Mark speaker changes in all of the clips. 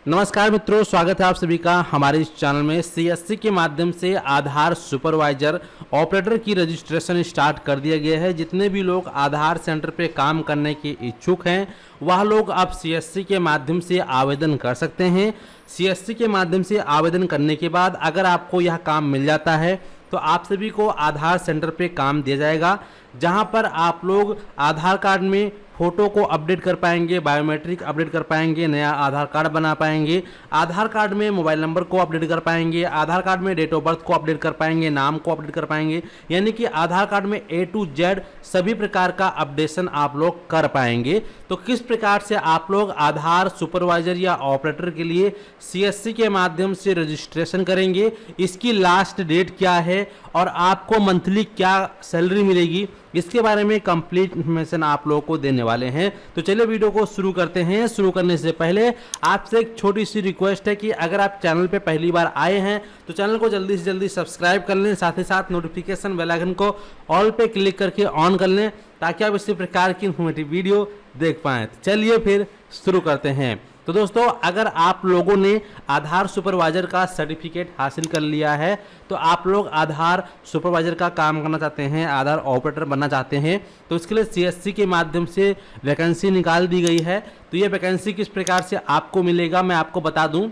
Speaker 1: नमस्कार मित्रों, स्वागत है आप सभी का हमारे इस चैनल में। सीएससी के माध्यम से आधार सुपरवाइजर ऑपरेटर की रजिस्ट्रेशन स्टार्ट कर दिया गया है। जितने भी लोग आधार सेंटर पे काम करने के इच्छुक हैं वह लोग अब सीएससी के माध्यम से आवेदन कर सकते हैं। सीएससी के माध्यम से आवेदन करने के बाद अगर आपको यह काम मिल जाता है तो आप सभी को आधार सेंटर पे काम दिया जाएगा, जहां पर आप लोग आधार कार्ड में फ़ोटो को अपडेट कर पाएंगे, बायोमेट्रिक अपडेट कर पाएंगे, नया आधार कार्ड बना पाएंगे, आधार कार्ड में मोबाइल नंबर को अपडेट कर पाएंगे, आधार कार्ड में डेट ऑफ बर्थ को अपडेट कर पाएंगे, नाम को अपडेट कर पाएंगे। यानी कि आधार कार्ड में A to Z सभी प्रकार का अपडेशन आप लोग कर पाएंगे। तो किस प्रकार से आप लोग आधार सुपरवाइजर या ऑपरेटर के लिए सीएससी के माध्यम से रजिस्ट्रेशन करेंगे, इसकी लास्ट डेट क्या है और आपको मंथली क्या सैलरी मिलेगी, इसके बारे में कंप्लीट इन्फॉर्मेशन आप लोगों को देने वाले हैं। तो चलिए वीडियो को शुरू करते हैं। शुरू करने से पहले आपसे एक छोटी सी रिक्वेस्ट है कि अगर आप चैनल पे पहली बार आए हैं तो चैनल को जल्दी से जल्दी सब्सक्राइब कर लें, साथ ही साथ नोटिफिकेशन बेल आइकन को ऑल पे क्लिक करके ऑन कर लें ताकि आप इसी प्रकार की इन्फॉर्मेटिव वीडियो देख पाएँ। चलिए फिर शुरू करते हैं। तो दोस्तों, अगर आप लोगों ने आधार सुपरवाइजर का सर्टिफिकेट हासिल कर लिया है तो आप लोग आधार सुपरवाइजर का काम करना चाहते हैं, आधार ऑपरेटर बनना चाहते हैं, तो इसके लिए सीएससी के माध्यम से वैकेंसी निकाल दी गई है। तो ये वैकेंसी किस प्रकार से आपको मिलेगा मैं आपको बता दूं।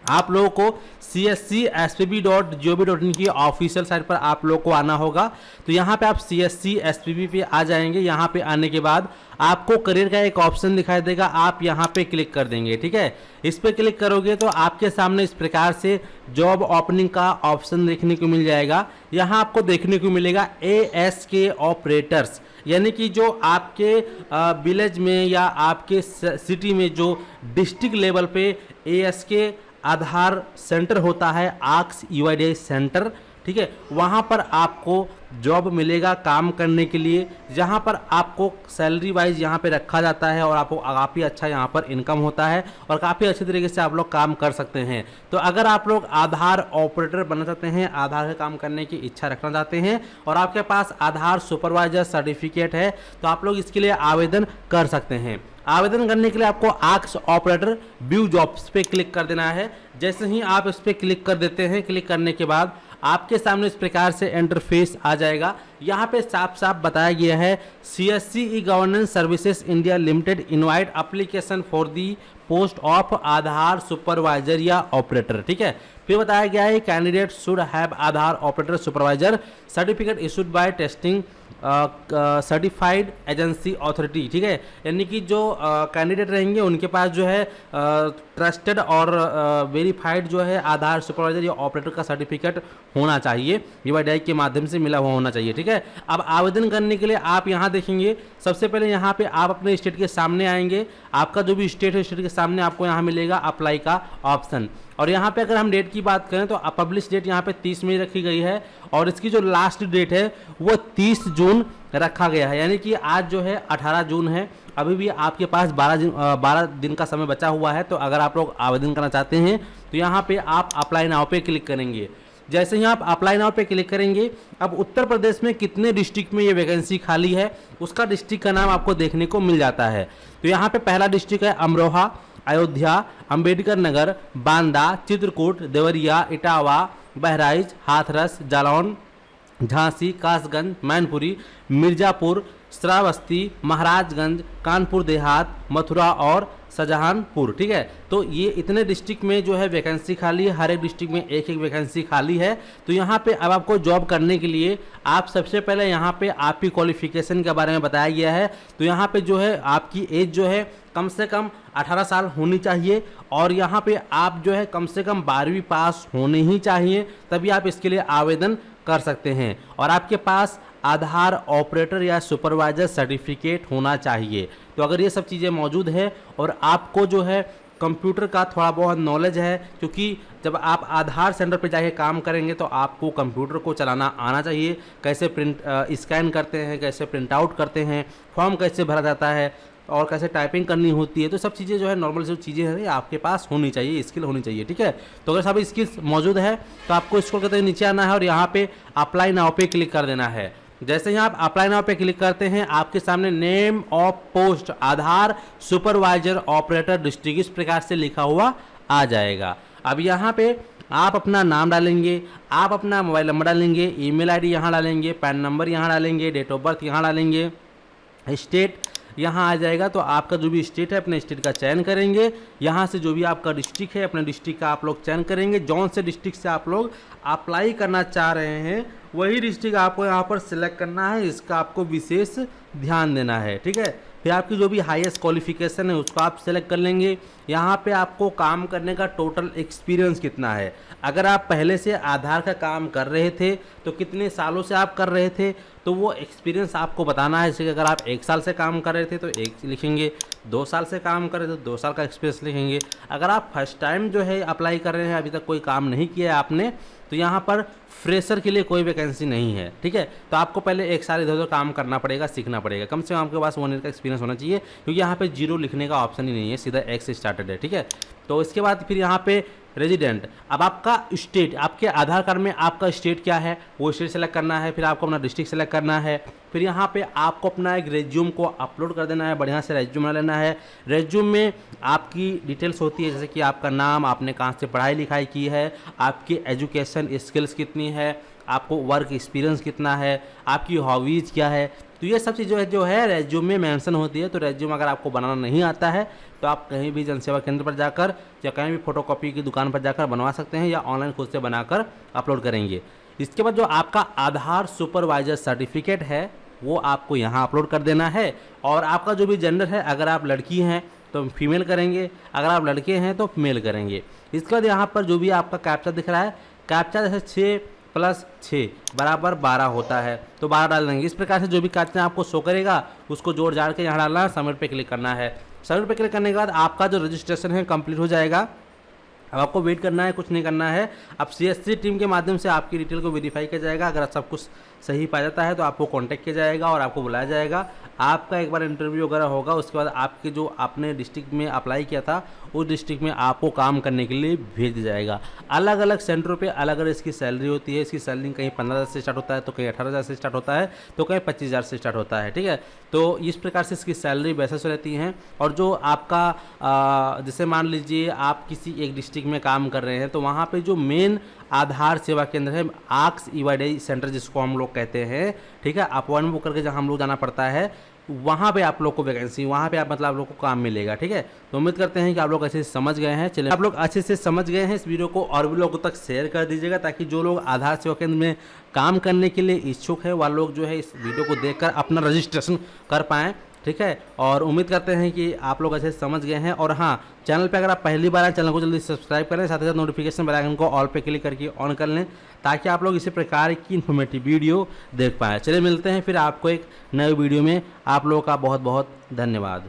Speaker 1: आप लोगों को cscspb.gov.in की ऑफिशियल साइट पर आप लोग को आना होगा। तो यहाँ पे आप CSC/SPB पे आ जाएंगे। यहाँ पे आने के बाद आपको करियर का एक ऑप्शन दिखाई देगा, आप यहाँ पे क्लिक कर देंगे। ठीक है, इस पे क्लिक करोगे तो आपके सामने इस प्रकार से जॉब ओपनिंग का ऑप्शन देखने को मिल जाएगा। यहाँ आपको देखने को मिलेगा ASK ऑपरेटर्स, यानी कि जो आपके विलेज में या आपके सिटी में जो डिस्ट्रिक्ट लेवल पे ASK आधार सेंटर होता है, आक्स UIDAI सेंटर, ठीक है, वहाँ पर आपको जॉब मिलेगा काम करने के लिए, जहाँ पर आपको सैलरी वाइज यहाँ पे रखा जाता है और आपको काफ़ी अच्छा यहाँ पर इनकम होता है और काफ़ी अच्छे तरीके से आप लोग काम कर सकते हैं। तो अगर आप लोग आधार ऑपरेटर बनना चाहते हैं, आधार का काम करने की इच्छा रखना चाहते हैं और आपके पास आधार सुपरवाइजर सर्टिफिकेट है तो आप लोग इसके लिए आवेदन कर सकते हैं। आवेदन करने के लिए आपको आक्स ऑपरेटर व्यू जॉब्स पे क्लिक कर देना है। जैसे ही आप इस पर क्लिक कर देते हैं, क्लिक करने के बाद आपके सामने इस प्रकार से इंटरफेस आ जाएगा। यहाँ पे साफ साफ बताया गया है CSC e-governance services India limited invite application for the post of Aadhaar supervisor या ऑपरेटर। ठीक है, फिर बताया गया है candidate should have Aadhaar operator supervisor certificate issued by testing certified agency authority. ठीक है, यानी कि जो कैंडिडेट रहेंगे उनके पास जो है ट्रस्टेड और वेरीफाइड जो है आधार सुपरवाइजर या ऑपरेटर का सर्टिफिकेट होना चाहिए, UIDAI के माध्यम से मिला हुआ होना चाहिए। ठीक है, अब आवेदन करने के लिए आप यहाँ देखेंगे, सबसे पहले यहाँ पे आप अपने स्टेट के सामने आएंगे, आपका जो भी स्टेट है स्टेट के सामने आपको यहाँ मिलेगा अप्लाई का ऑप्शन। और यहाँ पे अगर हम डेट की बात करें तो पब्लिश डेट यहाँ पे 30 मई रखी गई है और इसकी जो लास्ट डेट है वो 30 जून रखा गया है, यानी कि आज जो है 18 जून है। अभी भी आपके पास 12 दिन का समय बचा हुआ है। तो अगर आप लोग आवेदन करना चाहते हैं तो यहाँ पे आप अप्लाई नाउ पे क्लिक करेंगे। जैसे ही आप अप्लाई नाउ पे क्लिक करेंगे, अब उत्तर प्रदेश में कितने डिस्ट्रिक्ट में ये वैकेंसी खाली है उसका डिस्ट्रिक्ट का नाम आपको देखने को मिल जाता है। तो यहाँ पे पहला डिस्ट्रिक्ट है अमरोहा, अयोध्या, अंबेडकर नगर, बांदा, चित्रकूट, देवरिया, इटावा, बहराइच, हाथरस, जालौन, झांसी, कासगंज, मैनपुरी, मिर्जापुर, श्रावस्ती, महाराजगंज, कानपुर देहात, मथुरा और शाहजहांपुर। ठीक है, तो ये इतने डिस्ट्रिक्ट में जो है वैकेंसी खाली है, हर एक डिस्ट्रिक्ट में एक एक वैकेंसी खाली है। तो यहाँ पे अब आपको जॉब करने के लिए आप सबसे पहले यहाँ पे आपकी क्वालिफिकेशन के बारे में बताया गया है। तो यहाँ पे जो है आपकी एज जो है कम से कम 18 साल होनी चाहिए और यहाँ पे आप जो है कम से कम 12वीं पास होने ही चाहिए, तभी आप इसके लिए आवेदन कर सकते हैं। और आपके पास आधार ऑपरेटर या सुपरवाइजर सर्टिफिकेट होना चाहिए। तो अगर ये सब चीज़ें मौजूद है और आपको जो है कंप्यूटर का थोड़ा बहुत नॉलेज है, क्योंकि जब आप आधार सेंटर पे जाके काम करेंगे तो आपको कंप्यूटर को चलाना आना चाहिए, कैसे प्रिंट स्कैन करते हैं, कैसे प्रिंट आउट करते हैं, फॉर्म कैसे भरा जाता है और कैसे टाइपिंग करनी होती है, तो सब चीज़ें जो है नॉर्मल जो चीज़ें हैं आपके पास होनी चाहिए, स्किल होनी चाहिए। ठीक है, तो अगर सब स्किल्स मौजूद है तो आपको स्क्रॉल करते हुए नीचे आना है और यहाँ पे अप्लाई नाउ पे क्लिक कर देना है। जैसे ही आप अप्लाई नाउ पे क्लिक करते हैं आपके सामने name of post Aadhaar supervisor operator district इस प्रकार से लिखा हुआ आ जाएगा। अब यहाँ पे आप अपना नाम डालेंगे, आप अपना मोबाइल नंबर डालेंगे, ईमेल आईडी यहाँ डालेंगे, पैन नंबर यहाँ डालेंगे, डेट ऑफ बर्थ यहाँ डालेंगे, स्टेट यहाँ आ जाएगा। तो आपका जो भी स्टेट है अपने स्टेट का चयन करेंगे। यहाँ से जो भी आपका डिस्ट्रिक्ट है अपने डिस्ट्रिक्ट का आप लोग चयन करेंगे। जौन से डिस्ट्रिक्ट से आप लोग अप्लाई करना चाह रहे हैं वही डिस्ट्रिक्ट आपको यहाँ पर सिलेक्ट करना है, इसका आपको विशेष ध्यान देना है, ठीक है। फिर आपकी जो भी हाईएस्ट क्वालिफिकेशन है उसको आप सेलेक्ट कर लेंगे। यहाँ पे आपको काम करने का टोटल एक्सपीरियंस कितना है। अगर आप पहले से आधार का काम कर रहे थे तो कितने सालों से आप कर रहे थे, तो वो एक्सपीरियंस आपको बताना है। जैसे कि अगर आप 1 साल से काम कर रहे थे तो 1 लिखेंगे, 2 साल से काम कर रहे थे तो 2 साल का एक्सपीरियंस लिखेंगे। अगर आप फर्स्ट टाइम जो है अप्लाई कर रहे हैं, अभी तक कोई काम नहीं किया है आपने, तो यहाँ पर फ्रेशर के लिए कोई वैकेंसी नहीं है, ठीक है। तो आपको पहले 1 साल इधर उधर काम करना पड़ेगा, सीखना पड़ेगा। कम से कम आपके पास 1 ईयर का एक्सपीरियंस होना चाहिए, क्योंकि यहाँ पे 0 लिखने का ऑप्शन ही नहीं है, सीधा X से स्टार्टेड है, ठीक है। तो इसके बाद फिर यहाँ पे रेजिडेंट, अब आपका स्टेट, आपके आधार कार्ड में आपका स्टेट क्या है वो स्टेट सेलेक्ट करना है। फिर आपको अपना डिस्ट्रिक्ट सेलेक्ट करना है। फिर यहाँ पे आपको अपना एक रेज्यूम को अपलोड कर देना है, बढ़िया से रेज्यूम बना लेना है। रेज्यूम में आपकी डिटेल्स होती है, जैसे कि आपका नाम, आपने कहाँ से पढ़ाई लिखाई की है, आपकी एजुकेशन स्किल्स कितनी है, आपको वर्क एक्सपीरियंस कितना है, आपकी हॉबीज़ क्या है। तो ये सब चीज़ जो है रेज्यूम में मेंशन होती है। तो रेज्यूम अगर आपको बनाना नहीं आता है तो आप कहीं भी जनसेवा केंद्र पर जाकर या कहीं भी फोटोकॉपी की दुकान पर जाकर बनवा सकते हैं, या ऑनलाइन खुद से बनाकर अपलोड करेंगे। इसके बाद जो आपका आधार सुपरवाइजर सर्टिफिकेट है वो आपको यहाँ अपलोड कर देना है। और आपका जो भी जेंडर है, अगर आप लड़की हैं तो फीमेल करेंगे, अगर आप लड़के हैं तो मेल करेंगे। इसके बाद यहाँ पर जो भी आपका कैप्चा दिख रहा है, कैप्चा जैसे 6 + 6 = 12 होता है, तो 12 डाल देंगे। इस प्रकार से जो भी कैप्चा आपको शो करेगा उसको जोड़ जाड़ के यहाँ डालना है, सबमिट पे क्लिक करना है। सबमिट पे क्लिक करने के बाद आपका जो रजिस्ट्रेशन है कंप्लीट हो जाएगा। अब आपको वेट करना है, कुछ नहीं करना है। अब CSC टीम के माध्यम से आपकी डिटेल को वेरीफाई किया जाएगा। अगर सब कुछ सही पाया जाता है तो आपको कांटेक्ट किया जाएगा और आपको बुलाया जाएगा। आपका एक बार इंटरव्यू वगैरह होगा, उसके बाद आपके जो आपने डिस्ट्रिक्ट में अप्लाई किया था उस डिस्ट्रिक्ट में आपको काम करने के लिए भेज दिया जाएगा। अलग अलग सेंटरों पे अलग अलग इसकी सैलरी होती है। इसकी सैलरी कहीं 15,000 से स्टार्ट होता है, तो कहीं 18,000 से स्टार्ट होता है, तो कहीं 25,000 से स्टार्ट होता है, ठीक है। तो इस प्रकार से इसकी सैलरी बेसिस रहती हैं। और जो आपका जैसे मान लीजिए आप किसी एक डिस्ट्रिक्ट में काम कर रहे हैं, तो वहाँ पे जो मेन आधार सेवा केंद्र है, आक्स EYD सेंटर जिसको हम लोग कहते हैं, ठीक है, अपॉइंटमेंट बुक करके जहाँ हम लोग जाना पड़ता है, वहाँ पे आप लोग को वैकेंसी, वहाँ पे आप मतलब आप लोग को काम मिलेगा, ठीक है। तो उम्मीद करते हैं कि आप लोग अच्छे से समझ गए हैं। चलिए, आप लोग अच्छे से समझ गए हैं, इस वीडियो को और भी लोगों तक शेयर कर दीजिएगा, ताकि जो लोग आधार सेवा केंद्र में काम करने के लिए इच्छुक है वह लोग जो है इस वीडियो को देखकर अपना रजिस्ट्रेशन कर पाएँ, ठीक है। और उम्मीद करते हैं कि आप लोग अच्छे से समझ गए हैं। और हाँ, चैनल पे अगर आप पहली बार आए, चैनल को जल्दी सब्सक्राइब करें, साथ ही साथ नोटिफिकेशन बेल आइकन को ऑल पे क्लिक करके ऑन कर लें, ताकि आप लोग इसी प्रकार की इन्फॉर्मेटिव वीडियो देख पाएँ। चलिए मिलते हैं फिर आपको एक नए वीडियो में। आप लोगों का बहुत बहुत धन्यवाद।